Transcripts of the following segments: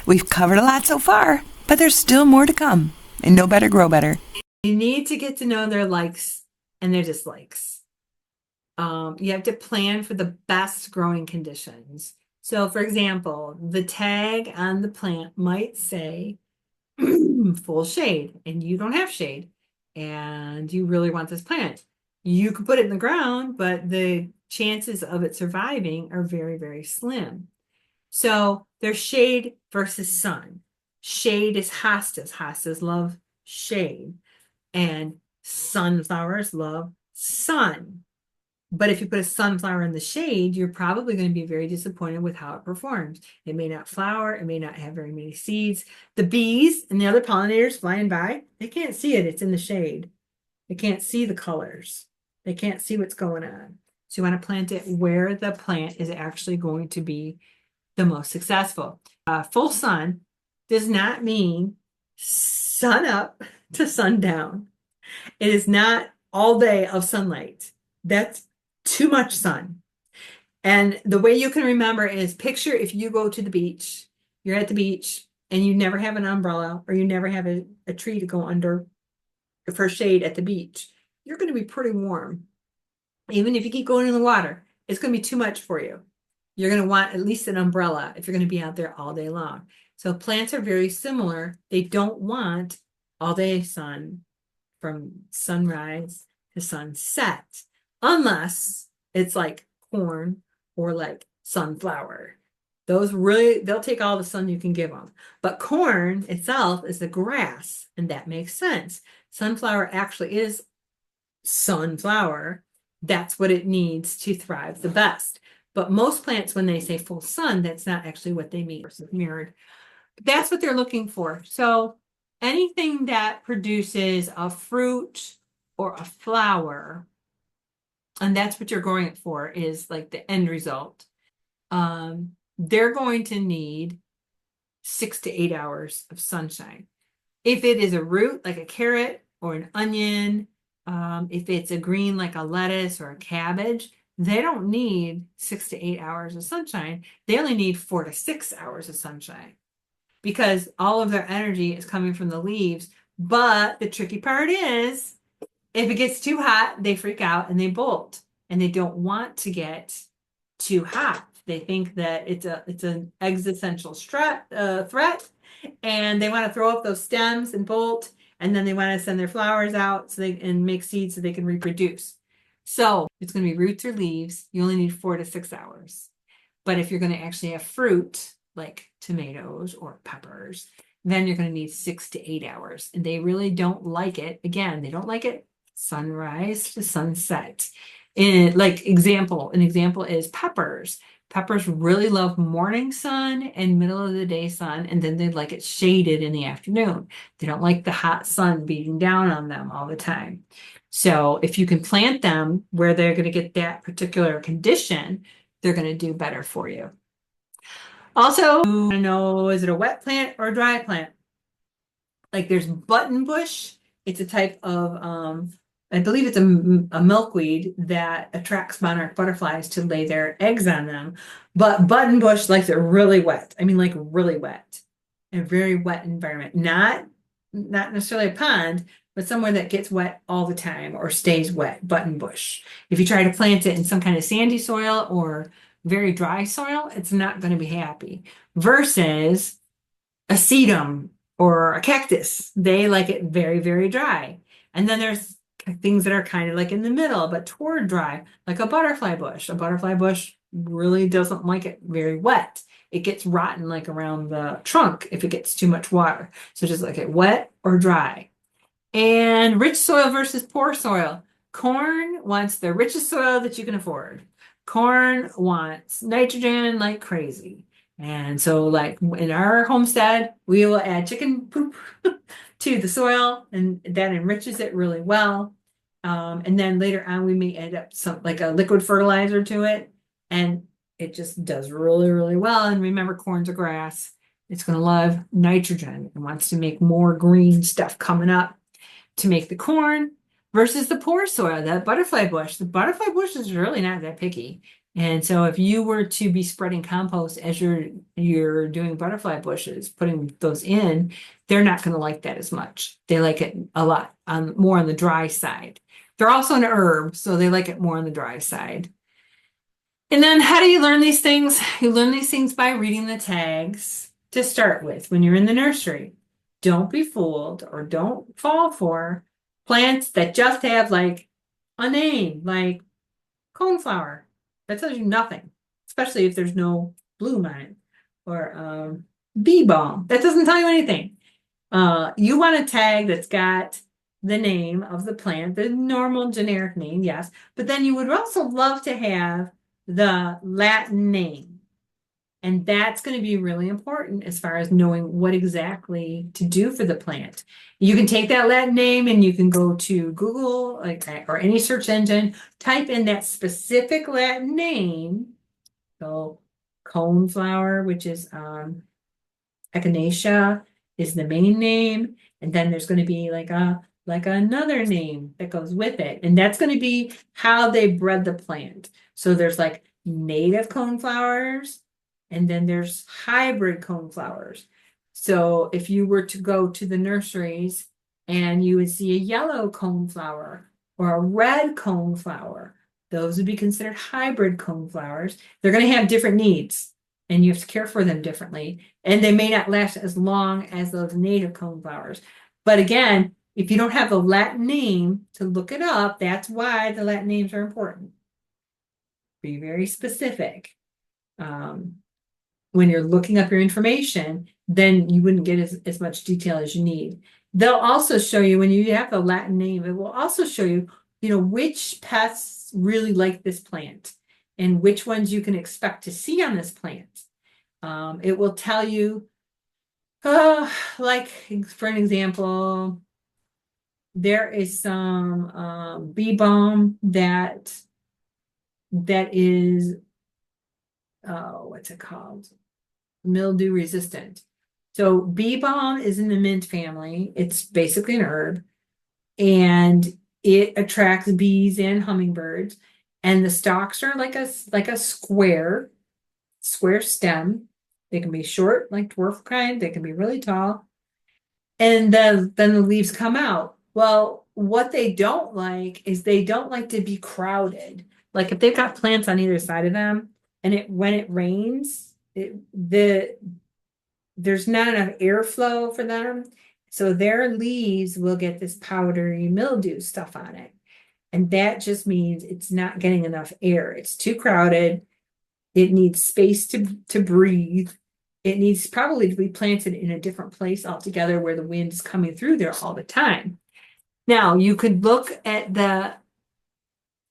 We've covered a lot so far, but there's still more to come. And know better, grow better. You need to get to know their likes and their dislikes. You have to plan for the best growing conditions. So, for example, the tag on the plant might say full shade, and you don't have shade, and you really want this plant. You could put it in the ground, but the chances of it surviving are very, very slim. So there's shade versus sun. Shade is hostas. Hostas love shade, and sunflowers love sun. But if you put a sunflower in the shade, you're probably going to be very disappointed with how it performs. It may not flower, it may not have very many seeds. The bees and the other pollinators flying by, they can't see it, it's in the shade. They can't see the colors. They can't see what's going on. So you want to plant it where the plant is actually going to be the most successful. Full sun does not mean sun up to sundown. It is not all day of sunlight. That's too much sun. And the way you can remember is picture if you go to the beach, you're at the beach and you never have an umbrella or you never have a tree to go under for shade at the beach, you're going to be pretty warm. Even if you keep going in the water, it's going to be too much for you. You're going to want at least an umbrella if you're going to be out there all day long. So plants are very similar. They don't want all day sun from sunrise to sunset, unless it's like corn or like sunflower. Those really, they'll take all the sun you can give them. But corn itself is a grass, and that makes sense. Sunflower actually is sunflower. That's what it needs to thrive the best. But most plants, when they say full sun, that's not actually what they mean. Versus mirrored. That's what they're looking for. So anything that produces a fruit or a flower, and that's what you're growing it for, is like the end result. They're going to need 6 to 8 hours of sunshine. If it is a root, like a carrot or an onion, if it's a green, like a lettuce or a cabbage, they don't need 6 to 8 hours of sunshine. They only need 4 to 6 hours of sunshine because all of their energy is coming from the leaves. But the tricky part is, if it gets too hot, they freak out and they bolt, and they don't want to get too hot. They think that it's an existential threat, and they want to throw up those stems and bolt, and then they want to send their flowers out so they and make seeds so they can reproduce. So it's going to be roots or leaves. You only need 4 to 6 hours. But if you're going to actually have fruit, like tomatoes or peppers, then you're going to need 6 to 8 hours. And they really don't like it. Again, they don't like it sunrise to sunset. An example is peppers. Peppers really love morning sun and middle of the day sun, and then they like it shaded in the afternoon. They don't like the hot sun beating down on them all the time. So if you can plant them where they're going to get that particular condition, they're going to do better for you. Also, you want to know, is it a wet plant or a dry plant? Like there's buttonbush. It's a type of, I believe it's a milkweed that attracts monarch butterflies to lay their eggs on them. But buttonbush likes it really wet. I mean, like really wet. A very wet environment. Not necessarily a pond, but somewhere that gets wet all the time or stays wet, buttonbush. If you try to plant it in some kind of sandy soil or very dry soil, it's not going to be happy. Versus a sedum or a cactus. They like it very, very dry. And then there's things that are kind of like in the middle, but toward dry, like a butterfly bush. A butterfly bush really doesn't like it very wet. It gets rotten like around the trunk if it gets too much water. So just like it wet or dry. And rich soil versus poor soil. Corn wants the richest soil that you can afford. Corn wants nitrogen like crazy. And so like in our homestead, we will add chicken poop to the soil, and that enriches it really well. And then later on, we may add up some like a liquid fertilizer to it, and it just does really, really well. And remember, corn's a grass. It's going to love nitrogen and wants to make more green stuff coming up to make the corn versus the poor soil, that butterfly bush. The butterfly bush is really not that picky. And so if you were to be spreading compost as you're doing butterfly bushes, putting those in, they're not going to like that as much. They like it a lot more on the dry side. They're also an herb, so they like it more on the dry side. And then how do you learn these things? You learn these things by reading the tags to start with when you're in the nursery. Don't be fooled or don't fall for plants that just have like a name, like coneflower. That tells you nothing, especially if there's no bloom on it. Or bee balm. That doesn't tell you anything. You want a tag that's got the name of the plant, the normal generic name, yes, but then you would also love to have the Latin name. And that's going to be really important as far as knowing what exactly to do for the plant. You can take that Latin name and you can go to Google or any search engine, type in that specific Latin name. So coneflower, which is Echinacea is the main name, and then there's going to be like another name that goes with it, and that's going to be how they bred the plant. So there's like native coneflowers, and then there's hybrid coneflowers. So if you were to go to the nurseries and you would see a yellow coneflower or a red coneflower, those would be considered hybrid coneflowers. They're going to have different needs, and you have to care for them differently. And they may not last as long as those native coneflowers. But again, if you don't have the Latin name to look it up, that's why the Latin names are important. Be very specific. When you're looking up your information, then you wouldn't get as much detail as you need. They'll also show you when you have the Latin name, it will also show you, which pests really like this plant and which ones you can expect to see on this plant. It will tell you, like for an example, there is some bee balm that is, what's it called? Mildew resistant. So bee balm is in the mint family. It's basically an herb, and it attracts bees and hummingbirds. And the stalks are like a square stem. They can be short, like dwarf kind. They can be really tall. And then the leaves come out. Well, what they don't like is they don't like to be crowded. Like if they've got plants on either side of them, and when it rains, there's not enough airflow for them. So their leaves will get this powdery mildew stuff on it. And that just means it's not getting enough air. It's too crowded. It needs space to breathe. It needs probably to be planted in a different place altogether where the wind is coming through there all the time. Now, you could look at the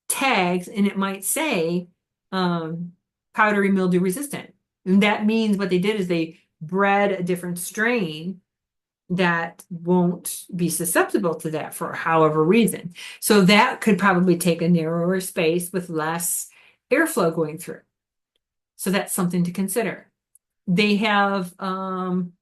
tags and it might say powdery mildew resistant. And that means what they did is they bred a different strain that won't be susceptible to that for however reason. So that could probably take a narrower space with less airflow going through. So that's something to consider. They have certain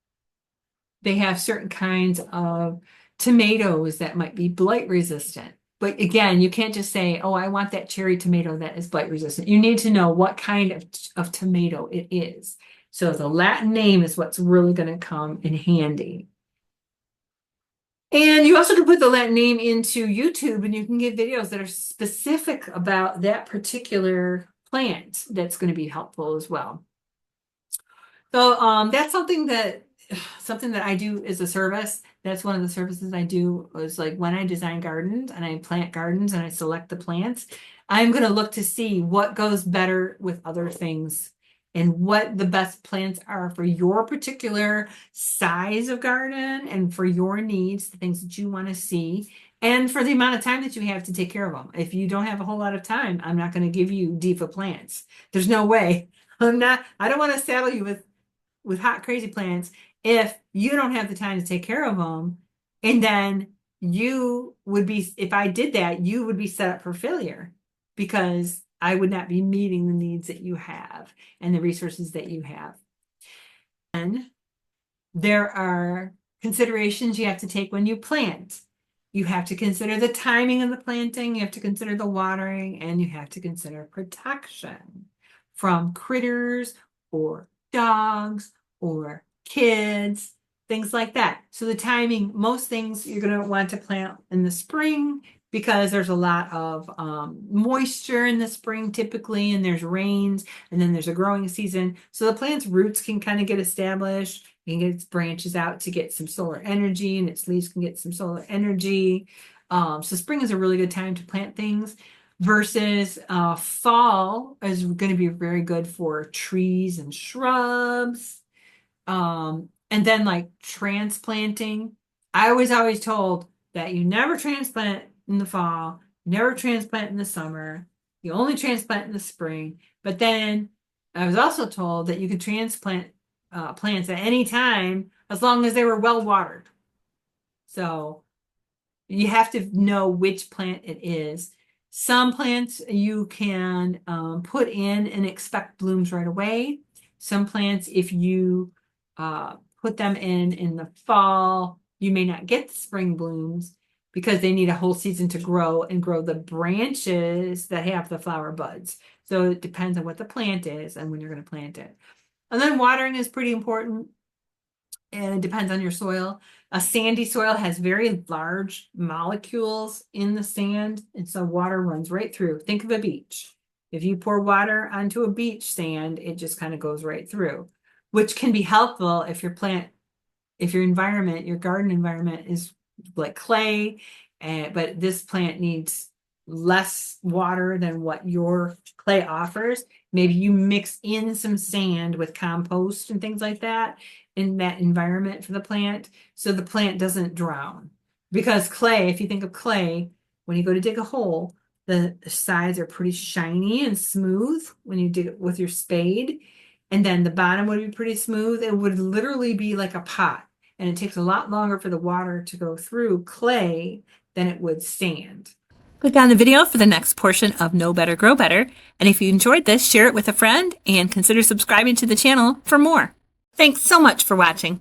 kinds of tomatoes that might be blight resistant. But again, you can't just say, oh, I want that cherry tomato that is blight resistant. You need to know what kind of tomato it is. So the Latin name is what's really going to come in handy. And you also can put the Latin name into YouTube and you can get videos that are specific about that particular plant that's going to be helpful as well. So that's something that I do as a service. That's one of the services I do is like when I design gardens and I plant gardens and I select the plants, I'm going to look to see what goes better with other things and what the best plants are for your particular size of garden and for your needs, the things that you want to see, and for the amount of time that you have to take care of them. If you don't have a whole lot of time, I'm not going to give you diva plants. There's no way. I don't want to saddle you with hot, crazy plants if you don't have the time to take care of them. And then if I did that, you would be set up for failure because I would not be meeting the needs that you have and the resources that you have. And there are considerations you have to take when you plant. You have to consider the timing of the planting, you have to consider the watering, and you have to consider protection. from critters or dogs or kids, things like that. So the timing, most things you're going to want to plant in the spring because there's a lot of moisture in the spring typically, and there's rains, and then there's a growing season. So the plant's roots can kind of get established. It can get its branches out to get some solar energy, and its leaves can get some solar energy. So spring is a really good time to plant things versus fall is going to be very good for trees and shrubs. And then like transplanting, I was always told that you never transplant in the fall, never transplant in the summer, you only transplant in the spring. But then I was also told that you could transplant plants at any time as long as they were well watered. So you have to know which plant it is. Some plants you can put in and expect blooms right away. Some plants, if you put them in the fall, you may not get the spring blooms because they need a whole season to grow and grow the branches that have the flower buds. So it depends on what the plant is and when you're going to plant it. And then watering is pretty important, and it depends on your soil. A sandy soil has very large molecules in the sand, and so water runs right through. Think of a beach. If you pour water onto a beach sand, it just kind of goes right through, which can be helpful if your environment, your garden environment is like clay, but this plant needs less water than what your clay offers. Maybe you mix in some sand with compost and things like that in that environment for the plant so the plant doesn't drown. Because clay, if you think of clay, when you go to dig a hole, the sides are pretty shiny and smooth when you dig it with your spade. And then the bottom would be pretty smooth. It would literally be like a pot. And it takes a lot longer for the water to go through clay than it would sand. Click on the video for the next portion of Know Better, Grow Better. And if you enjoyed this, share it with a friend and consider subscribing to the channel for more. Thanks so much for watching.